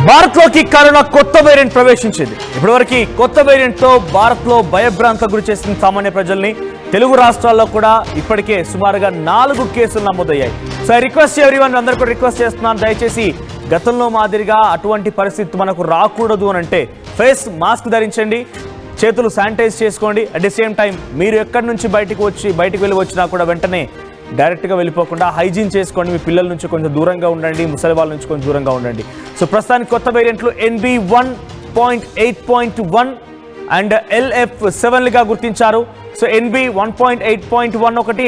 భారత్లోకి corona కొత్త variant ప్రవేశించింది. ఇప్పటివరకు కొత్త వేరియంట్తో భారత్లో భయభ్రాంతకు గురి చేసిన సామాన్య ప్రజల్ని. తెలుగు రాష్ట్రాల్లో కూడా ఇప్పటికే సుమారుగా 4 కేసులు నమోదయ్యాయి. సో ఐ రిక్వెస్ట్ ఎవరీవన్, అందరూ కూడా రిక్వెస్ట్ చేస్తున్నాను, దయచేసి గతంలో మాదిరిగా అటువంటి పరిస్థితి మనకు రాకూడదు అని అంటే ఫేస్ మాస్క్ ధరించండి, చేతులు శానిటైజ్ చేసుకోండి. అట్ ది సేమ్ టైం మీరు ఎక్కడి నుంచి బయటికి వెళ్ళి వచ్చినా కూడా వెంటనే డైరెక్ట్గా వెళ్ళిపోకుండా హైజీన్ చేసుకోండి. మీ పిల్లల నుంచి కొంచెం దూరంగా ఉండండి, ముసలి వాళ్ళ నుంచి కొంచెం దూరంగా ఉండండి. సో ప్రస్తుతానికి కొత్త వేరియంట్లు NB1.8.1 అండ్ LF7లుగా గుర్తించారు. సో NB1.8.1 ఒకటి,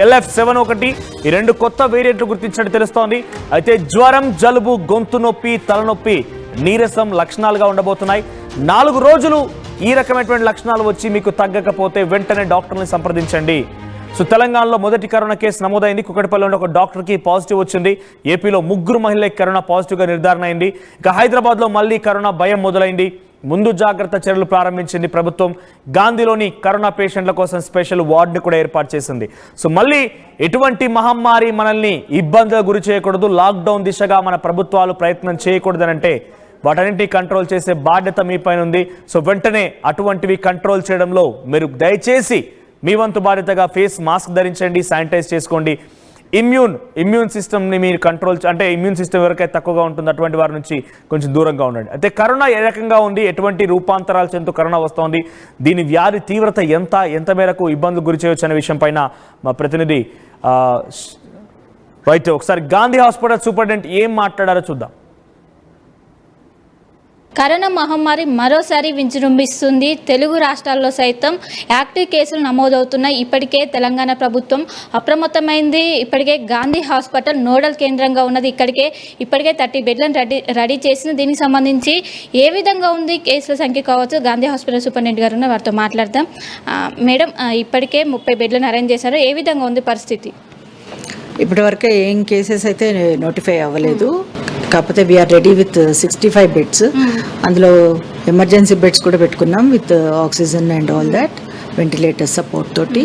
LF7 ఒకటి, ఈ 2 కొత్త వేరియంట్లు గుర్తించినట్టు తెలుస్తోంది. అయితే జ్వరం, జలుబు, గొంతు నొప్పి, తలనొప్పి, నీరసం లక్షణాలుగా ఉండబోతున్నాయి. 4 రోజులు ఈ రకమైనటువంటి లక్షణాలు వచ్చి మీకు తగ్గకపోతే వెంటనే డాక్టర్ని సంప్రదించండి. సో తెలంగాణలో మొదటి కరోనా కేసు నమోదైంది. కుకట్పల్లిలో ఒక డాక్టర్కి పాజిటివ్ వచ్చింది. ఏపీలో 3 మహిళలకు కరోనా పాజిటివ్గా నిర్ధారణ అయింది. ఇక హైదరాబాద్లో మళ్ళీ కరోనా భయం మొదలైంది. ముందు జాగ్రత్త చర్యలు ప్రారంభించింది ప్రభుత్వం. గాంధీలోని కరోనా పేషెంట్ల కోసం స్పెషల్ వార్డుని కూడా ఏర్పాటు చేసింది. సో మళ్ళీ ఎటువంటి మహమ్మారి మనల్ని ఇబ్బందులకు గురి చేయకూడదు, లాక్డౌన్ దిశగా మన ప్రభుత్వాలు ప్రయత్నం చేయకూడదనంటే వాటన్నింటినీ కంట్రోల్ చేసే బాధ్యత మీ పైన ఉంది. సో వెంటనే అటువంటివి కంట్రోల్ చేయడంలో మీరు దయచేసి మీ వంతు బాధ్యతగా ఫేస్ మాస్క్ ధరించండి, శానిటైజ్ చేసుకోండి. ఇమ్యూన్ సిస్టమ్ని మీరు కంట్రోల్, అంటే ఇమ్యూన్ సిస్టమ్ ఎవరికైతే తక్కువగా ఉంటుందో అటువంటి వారి నుంచి కొంచెం దూరంగా ఉండండి. అయితే కరోనా ఏ రకంగా ఉంది, ఎటువంటి రూపాంతరాలు చెందుతూ కరోనా వస్తోంది, దీని వ్యాధి తీవ్రత ఎంత మేరకు ఇబ్బందులు గురి చేయవచ్చు అనే విషయం పైన మా ప్రతినిధి రైట్ ఒకసారి గాంధీ హాస్పిటల్ సూపరింటెండెంట్ ఏం మాట్లాడారో చూద్దాం. కరోనా మహమ్మారి మరోసారి విజృంభిస్తుంది. తెలుగు రాష్ట్రాల్లో సైతం యాక్టివ్ కేసులు నమోదవుతున్నాయి. ఇప్పటికే తెలంగాణ ప్రభుత్వం అప్రమత్తమైంది. ఇప్పటికే గాంధీ హాస్పిటల్ నోడల్ కేంద్రంగా ఉన్నది. ఇప్పటికే 30 బెడ్లను రెడీ చేసిన. దీనికి సంబంధించి ఏ విధంగా ఉంది కేసుల సంఖ్య కావచ్చు, గాంధీ హాస్పిటల్ సూపరింటెండెంట్ గారు వారితో మాట్లాడదాం. మేడం, ఇప్పటికే 30 బెడ్లను అరేంజ్ చేశారు. ఏ విధంగా ఉంది పరిస్థితి? ఇప్పటివరకు ఏం కేసెస్ అయితే నోటిఫై అవ్వలేదు. కాకపోతే వీఆర్ రెడీ విత్ 65 బెడ్స్. అందులో ఎమర్జెన్సీ బెడ్స్ కూడా పెట్టుకున్నాం with oxygen and all that, ventilator support తోటి.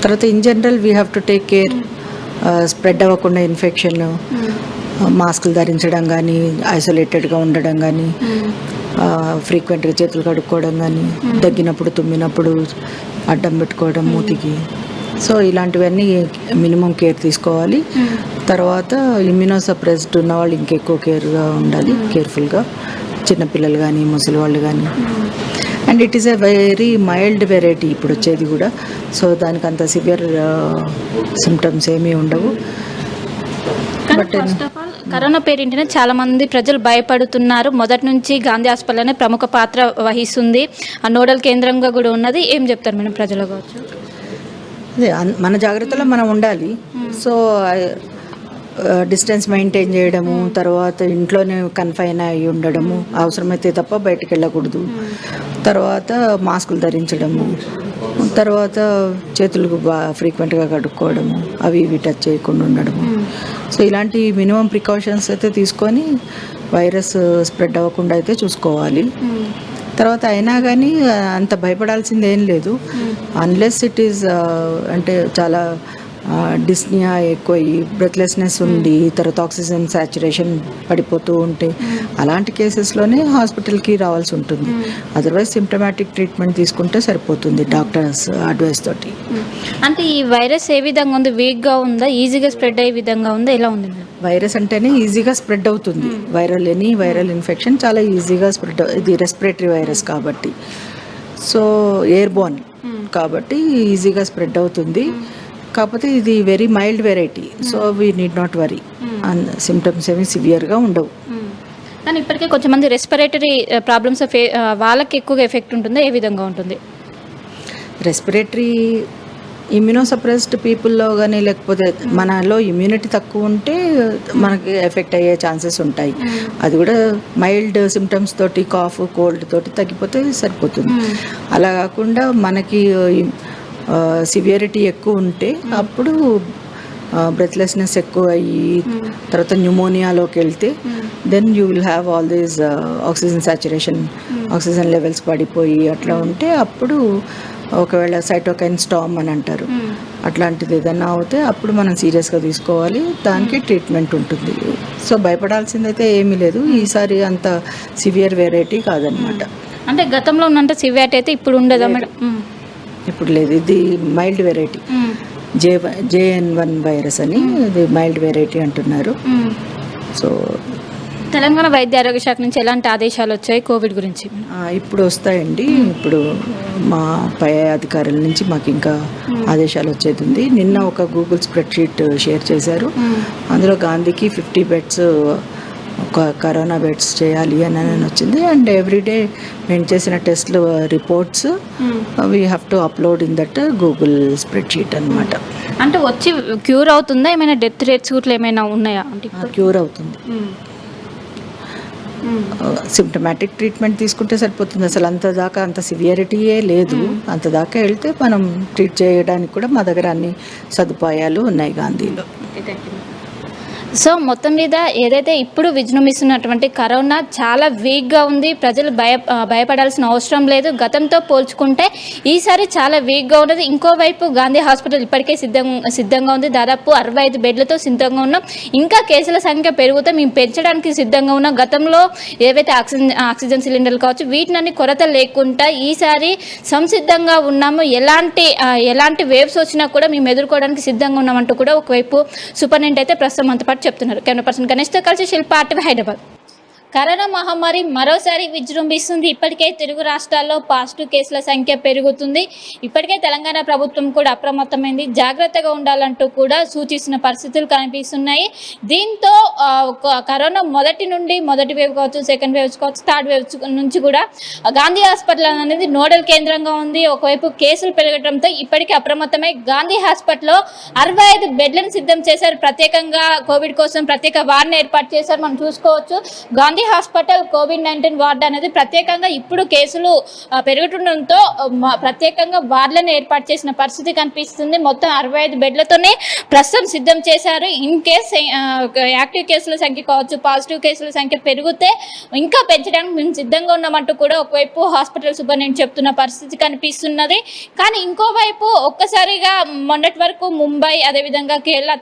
తర్వాత in general we have to take care, spread అవ్వకుండా ఇన్ఫెక్షన్, మాస్కులు ధరించడం కానీ, ఐసోలేటెడ్గా ఉండడం కానీ, ఫ్రీక్వెంట్గా చేతులు కడుక్కోవడం కానీ, దగ్గినప్పుడు తుమ్మినప్పుడు అడ్డం పెట్టుకోవడం మూతికి. సో ఇలాంటివన్నీ మినిమం కేర్ తీసుకోవాలి. తర్వాత ఇమ్యూనోసప్రెస్డ్ ఉన్న వాళ్ళు ఇంకెక్కువ కేర్గా ఉండాలి, కేర్ఫుల్గా, చిన్నపిల్లలు కానీ ముసలి వాళ్ళు కానీ. And it is a very mild variety ఇప్పుడు వచ్చేది కూడా. సో దానికి అంత సివియర్ సిమ్టమ్స్ ఏమీ ఉండవు. బట్ కరోనా పేరింటనే చాలా మంది ప్రజలు భయపడుతున్నారు. మొదటి నుంచి గాంధీ హాస్పిటల్నే ప్రముఖ పాత్ర వహిస్తుంది, ఆ నోడల్ కేంద్రంగా కూడా ఉన్నది. ఏం చెప్తారు మేడం ప్రజలు కావచ్చు? అదే మన జాగ్రత్తలో మనం ఉండాలి. సో డిస్టెన్స్ మెయింటైన్ చేయడము, తర్వాత ఇంట్లోనే కన్ఫైన్ అయి ఉండడము, అవసరమైతే తప్ప బయటికి వెళ్ళకూడదు. తర్వాత మాస్కులు ధరించడము, తర్వాత చేతులకు ఫ్రీక్వెంట్గా కడుక్కోవడము, అవి ఇవి టచ్ చేయకుండా ఉండడము. సో ఇలాంటి మినిమం ప్రికాషన్స్ అయితే తీసుకొని వైరస్ స్ప్రెడ్ అవ్వకుండా అయితే చూసుకోవాలి. తర్వాత అయినా కానీ అంత భయపడాల్సింది ఏం లేదు. అన్లెస్ ఇట్ ఈస్ అంటే చాలా డిస్నియా ఎక్కువ, బ్రెత్లెస్నెస్ ఉండి తర్వాత ఆక్సిజన్ సాచురేషన్ పడిపోతూ ఉంటే అలాంటి కేసెస్లోనే హాస్పిటల్కి రావాల్సి ఉంటుంది. అదర్వైజ్ సిమ్టమాటిక్ ట్రీట్మెంట్ తీసుకుంటే సరిపోతుంది డాక్టర్స్ అడ్వైస్ తోటి. అంటే ఈ వైరస్ ఏ విధంగా ఉంది? వీక్గా ఉందా, ఈజీగా స్ప్రెడ్ అయ్యే విధంగా ఉందా, ఎలా ఉంది? వైరస్ అంటేనే ఈజీగా స్ప్రెడ్ అవుతుంది. వైరల్ ఇన్ఫెక్షన్ చాలా ఈజీగా స్ప్రెడ్, ఇది రెస్పిరేటరీ వైరస్ కాబట్టి, సో ఎయిర్ బోర్న్ కాబట్టి ఈజీగా స్ప్రెడ్ అవుతుంది. కాకపోతే ఇది very mild variety, so we need not worry. Symptoms ఏమి సివియర్గా ఉండవు. కానీ ఇప్పటికే కొంచెంమంది రెస్పిరేటరీ ప్రాబ్లమ్స్ వాళ్ళకి ఎక్కువగా ఎఫెక్ట్ ఉంటుందా, ఏ విధంగా ఉంటుంది? రెస్పిరేటరీ ఇమ్యూనోసప్రెస్డ్ పీపుల్లో కానీ, లేకపోతే మనలో ఇమ్యూనిటీ తక్కువ ఉంటే మనకి ఎఫెక్ట్ అయ్యే ఛాన్సెస్ ఉంటాయి. అది కూడా మైల్డ్ సిమ్టమ్స్ తోటి, కాఫ్ కోల్డ్ తోటి తగ్గిపోతే సరిపోతుంది. అలా కాకుండా మనకి సివియరిటీ ఎక్కువ ఉంటే అప్పుడు బ్రెత్లెస్నెస్ ఎక్కువ అయ్యి తర్వాత న్యూమోనియాలోకి వెళ్తే then you will have all these oxygen saturation, oxygen levels పడిపోయి అట్లా ఉంటే అప్పుడు ఒకవేళ సైటోకైన్ స్టామ్ అని అంటారు, అట్లాంటిది ఏదైనా అవుతే అప్పుడు మనం సీరియస్గా తీసుకోవాలి, దానికి ట్రీట్మెంట్ ఉంటుంది. సో భయపడాల్సిందైతే ఏమీ లేదు, ఈసారి అంత సివియర్ వెరైటీ కాదనమాట. అంటే గతంలో ఉన్నంత సివియారిటీ అయితే ఇప్పుడు ఉండదా మేడం? ఇప్పుడు లేదు, ఇది మైల్డ్ వెరైటీ, JN1 వైరస్ అని, ఇది మైల్డ్ వెరైటీ అంటున్నారు. సో తెలంగాణ వైద్య ఆరోగ్య శాఖ నుంచి ఎలాంటి ఆదేశాలు వచ్చాయి కోవిడ్ గురించి? ఇప్పుడు వస్తాయండి. ఇప్పుడు మా పై అధికారుల నుంచి మాకు ఇంకా ఆదేశాలు వచ్చేది ఉంది. నిన్న ఒక గూగుల్ స్ప్రెడ్షీట్ షేర్ చేశారు, అందులో గాంధీకి 50 బెడ్స్ ఒక కరోనా బెడ్స్ చేయాలి అని వచ్చింది. అండ్ ఎవ్రీడే మేము చేసిన టెస్ట్లు reports we have to upload in that Google spreadsheet అనమాట. అంటే వచ్చి క్యూర్ అవుతుందా? ఏమైనా డెత్ రేట్స్ కూడా ఏమైనా ఉన్నాయా? అంటే క్యూర్ అవుతుంది. సిమ్టమాటిక్ ట్రీట్మెంట్ తీసుకుంటే సరిపోతుంది. అసలు అంత దాకా అంత సివియరిటీయే లేదు. అంత దాకా వెళ్తే మనం ట్రీట్ చేయడానికి కూడా మా దగ్గర అన్ని సదుపాయాలు ఉన్నాయి గాంధీలో. సో మొత్తం మీద ఏదైతే ఇప్పుడు విజృంభిస్తున్నటువంటి కరోనా చాలా వీక్గా ఉంది. ప్రజలు భయపడాల్సిన అవసరం లేదు. గతంతో పోల్చుకుంటే ఈసారి చాలా వీక్గా ఉన్నది. ఇంకోవైపు గాంధీ హాస్పిటల్ ఇప్పటికే సిద్ధంగా ఉంది. దాదాపు 65 బెడ్లతో సిద్ధంగా ఉన్నాం. ఇంకా కేసుల సంఖ్య పెరిగితే మేము పెంచడానికి సిద్ధంగా ఉన్నాం. గతంలో ఏవైతే ఆక్సిజన్ సిలిండర్లు కావచ్చు వీటిని కొరత లేకుండా ఈసారి సంసిద్ధంగా ఉన్నాము. ఎలాంటి వేవ్స్ వచ్చినా కూడా మేము ఎదుర్కోవడానికి సిద్ధంగా ఉన్నామంటూ కూడా ఒకవైపు సూపరింటెండెంట్ అయితే ప్రస్తుతం అంత పాటు చెప్తున్నారు. కెమెరా పర్సన్ గణేష్తో కలిసి శిల్ప RTV హైదరాబాద్. కరోనా మహమ్మారి మరోసారి విజృంభిస్తుంది. ఇప్పటికే తెలుగు రాష్ట్రాల్లో పాజిటివ్ కేసుల సంఖ్య పెరుగుతుంది. ఇప్పటికే తెలంగాణ ప్రభుత్వం కూడా అప్రమత్తమైంది. జాగ్రత్తగా ఉండాలంటూ కూడా సూచిస్తున్న పరిస్థితులు కనిపిస్తున్నాయి. దీంతో కరోనా మొదటి వేవ్ కావచ్చు, సెకండ్ వేవ్ కావచ్చు, థర్డ్ వేవ్ నుంచి కూడా గాంధీ హాస్పిటల్ అనేది నోడల్ కేంద్రంగా ఉంది. ఒకవైపు కేసులు పెరగడంతో ఇప్పటికే అప్రమత్తమై గాంధీ హాస్పిటల్లో 65 బెడ్లను సిద్ధం చేశారు. ప్రత్యేకంగా కోవిడ్ కోసం ప్రత్యేక వార్డును ఏర్పాటు చేశారు. మనం చూసుకోవచ్చు గాంధీ హాస్పిటల్ COVID-19 వార్డు అనేది ప్రత్యేకంగా ఇప్పుడు కేసులు పెరుగుతుండడంతో ప్రత్యేకంగా వార్డులను ఏర్పాటు చేసిన పరిస్థితి కనిపిస్తుంది. మొత్తం 65 బెడ్లతోనే ప్రస్తుతం సిద్ధం చేశారు. ఇన్ కేస్ యాక్టివ్ కేసుల సంఖ్య కావచ్చు, పాజిటివ్ కేసుల సంఖ్య పెరిగితే ఇంకా పెంచడానికి మేము సిద్ధంగా ఉన్నామంటూ కూడా ఒకవైపు హాస్పిటల్ సూపరింటెండెంట్ చెప్తున్న పరిస్థితి కనిపిస్తున్నది. కానీ ఇంకోవైపు ఒక్కసారిగా మొన్నటి వరకు ముంబై, అదేవిధంగా కేరళ,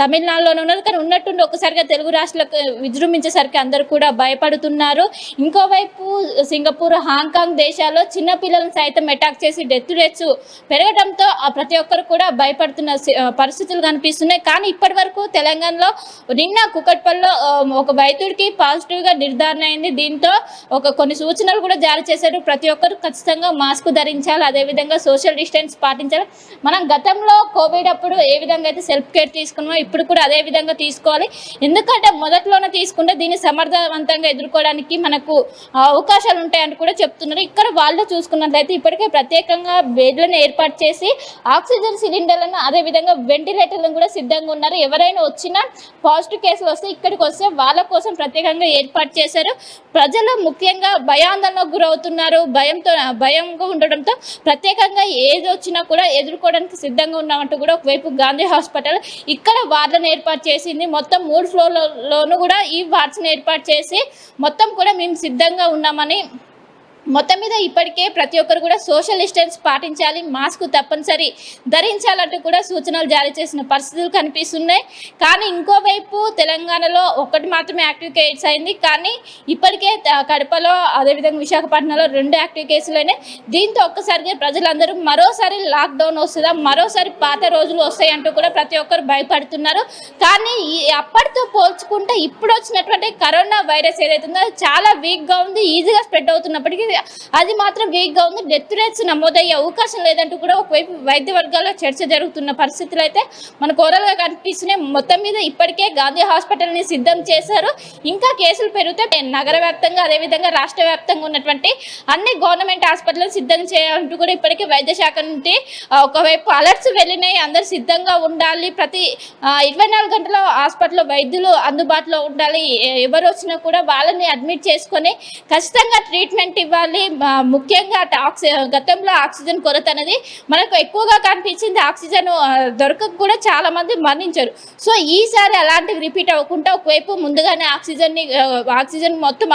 తమిళనాడులోనే ఉన్నారు. కానీ ఉన్నట్టుండి ఒక్కసారిగా తెలుగు రాష్ట్రాలకు విజృంభించేసరికి అందరూ కూడా భయపడుతున్నారు. ఇంకోవైపు సింగపూర్, హాంకాంగ్ దేశాల్లో చిన్న పిల్లలను సైతం అటాక్ చేసి డెత్ రేట్స్ పెరగడంతో ప్రతి ఒక్కరు కూడా భయపడుతున్న పరిస్థితులు కనిపిస్తున్నాయి. కానీ ఇప్పటి వరకు తెలంగాణలో నిన్న కుకట్పల్లిలో ఒక వైద్యుడికి పాజిటివ్గా నిర్ధారణ అయింది. దీంతో కొన్ని సూచనలు కూడా జారీ చేశారు. ప్రతి ఒక్కరు ఖచ్చితంగా మాస్క్ ధరించాలి, అదేవిధంగా సోషల్ డిస్టెన్స్ పాటించాలి. మనం గతంలో కోవిడ్ అప్పుడు ఏ విధంగా అయితే సెల్ఫ్ కేర్ తీసుకున్నామో ఇప్పుడు కూడా అదే విధంగా తీసుకోవాలి. ఎందుకంటే మొదట్లోనే తీసుకుంటే దీన్ని సమర్థవంతంగా ఎదుర్కోవడానికి మనకు అవకాశాలు ఉంటాయని కూడా చెప్తున్నారు. ఇక్కడ వాళ్ళు చూసుకున్నట్లయితే ఇప్పటికే ప్రత్యేకంగా బెడ్లను ఏర్పాటు చేసి ఆక్సిజన్ సిలిండర్లను, అదేవిధంగా వెంటిలేటర్లను కూడా సిద్ధంగా ఉన్నారు. ఎవరైనా వచ్చినా పాజిటివ్ కేసులు వస్తే ఇక్కడికి వస్తే వాళ్ళ కోసం ప్రత్యేకంగా ఏర్పాటు చేశారు. ప్రజలు ముఖ్యంగా భయాందోళనకు గురవుతున్నారు. భయంగా ఉండడంతో ప్రత్యేకంగా ఏది వచ్చినా కూడా ఎదుర్కోవడానికి సిద్ధంగా ఉన్నామంటూ కూడా ఒకవైపు గాంధీ హాస్పిటల్ ఇక్కడ వార్డులను ఏర్పాటు చేసింది. మొత్తం 3 ఫ్లోర్లలోనూ కూడా ఈ వార్డ్స్ని ఏర్పాటు చేసి మొత్తం కూడా మేము సిద్ధంగా ఉన్నామని మొత్తం మీద ఇప్పటికే ప్రతి ఒక్కరు కూడా సోషల్ డిస్టెన్స్ పాటించాలి, మాస్క్ తప్పనిసరి ధరించాలంటూ కూడా సూచనలు జారీ చేసిన పరిస్థితులు కనిపిస్తున్నాయి. కానీ ఇంకోవైపు తెలంగాణలో ఒకటి మాత్రమే యాక్టివ్ కేసు అయింది. కానీ ఇప్పటికే కడపలో, అదేవిధంగా విశాఖపట్నంలో 2 యాక్టివ్ కేసులైనాయి. దీంతో ఒక్కసారిగా ప్రజలందరూ మరోసారి లాక్డౌన్ వస్తుందా, మరోసారి పాత రోజులు వస్తాయంటూ కూడా ప్రతి ఒక్కరు భయపడుతున్నారు. కానీ అప్పటితో పోల్చుకుంటే ఇప్పుడు వచ్చినటువంటి కరోనా వైరస్ ఏదైతే ఉందో చాలా వీక్గా ఉంది. ఈజీగా స్ప్రెడ్ అవుతున్నప్పటికీ అది మాత్రం వీక్గా ఉంది. డెత్ రేట్స్ నమోదయ్యే అవకాశం లేదంటూ కూడా ఒకవైపు వైద్య వర్గాల్లో చర్చ జరుగుతున్న పరిస్థితులు అయితే మనకు ఓవరాల్గా కనిపిస్తున్నాయి. మొత్తం మీద ఇప్పటికే గాంధీ హాస్పిటల్ని సిద్ధం చేశారు. ఇంకా కేసులు పెరిగితే నగర వ్యాప్తంగా, అదేవిధంగా రాష్ట్ర వ్యాప్తంగా ఉన్నటువంటి అన్ని గవర్నమెంట్ హాస్పిటల్ సిద్ధం చేయాలంటూ కూడా ఇప్పటికే వైద్య శాఖ నుండి ఒకవైపు అలర్ట్స్ వెళ్ళినాయి. అందరు సిద్ధంగా ఉండాలి, ప్రతి 24 గంటల హాస్పిటల్లో వైద్యులు అందుబాటులో ఉండాలి. ఎవరు వచ్చినా కూడా వాళ్ళని అడ్మిట్ చేసుకొని ఖచ్చితంగా ట్రీట్మెంట్ ఇవ్వాలి. ముఖ్యంగా గతంలో ఆక్సిజన్ కొరత అనేది మనకు ఎక్కువగా కనిపించింది. ఆక్సిజన్ దొరకక కూడా చాలా మంది మరణించారు. సో ఈసారి అలాంటివి రిపీట్ అవ్వకుండా ఒకవైపు ముందుగానే ఆక్సిజన్ మొత్తం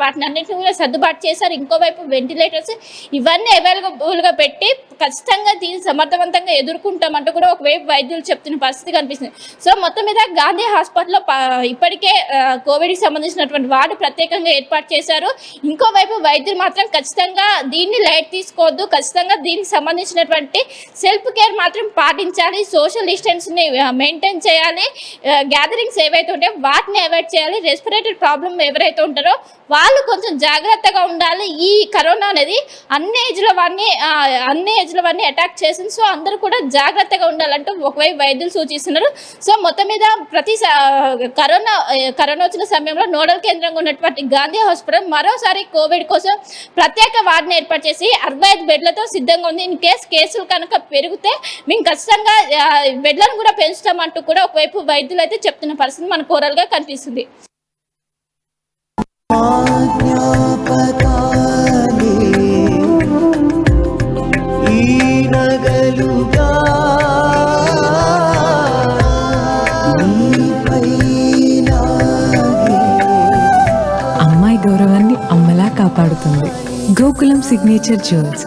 వాటిని అన్నింటినీ కూడా సర్దుబాటు చేశారు. ఇంకోవైపు వెంటిలేటర్స్ ఇవన్నీ అవైలబుల్గా పెట్టి ఖచ్చితంగా దీన్ని సమర్థవంతంగా ఎదుర్కొంటామంటూ కూడా ఒకవైపు వైద్యులు చెప్తున్న పరిస్థితి కనిపిస్తుంది. సో మొత్తం మీద గాంధీ హాస్పిటల్లో ఇప్పటికే కోవిడ్కి సంబంధించినటువంటి వార్డు ప్రత్యేకంగా ఏర్పాటు చేశారు. ఇంకోవైపు వైద్యులు మాత్రం ఖచ్చితంగా దీన్ని లైట్ తీసుకోవద్దు, ఖచ్చితంగా దీనికి సంబంధించినటువంటి సెల్ఫ్ కేర్ మాత్రం పాటించాలి, సోషల్ డిస్టెన్స్ని మెయింటైన్ చేయాలి, గ్యాదరింగ్స్ ఏవైతే ఉంటాయో వాటిని అవాయిడ్ చేయాలి, రెస్పిరేటరీ ప్రాబ్లం ఎవరైతే ఉంటారో వాళ్ళు కొంచెం జాగ్రత్తగా ఉండాలి. ఈ కరోనా అనేది అన్ని ఏజ్ల వారిని అటాక్ చేసింది. సో అందరూ కూడా జాగ్రత్తగా ఉండాలంటూ ఒకవైపు వైద్యులు సూచిస్తున్నారు. సో మొత్తం మీద కరోనా వచ్చిన సమయంలో నోడల్ కేంద్రంగా ఉన్నటువంటి గాంధీ హాస్పిటల్ మరోసారి కోవిడ్ కోసం ప్రత్యేక వార్డుని ఏర్పాటు చేసి 65 బెడ్లతో సిద్ధంగా ఉంది. ఇన్ కేసులు కనుక పెరిగితే మేము ఖచ్చితంగా బెడ్లను కూడా పెంచుతామంటూ కూడా ఒకవైపు వైద్యులు అయితే చెప్తున్న పరిస్థితి మనకు ఓవరాల్గా కనిపిస్తుంది. అమ్మాయి గౌరవాన్ని అమ్మలా కాపాడుతుంది గోకులం సిగ్నేచర్ జ్యువెల్స్.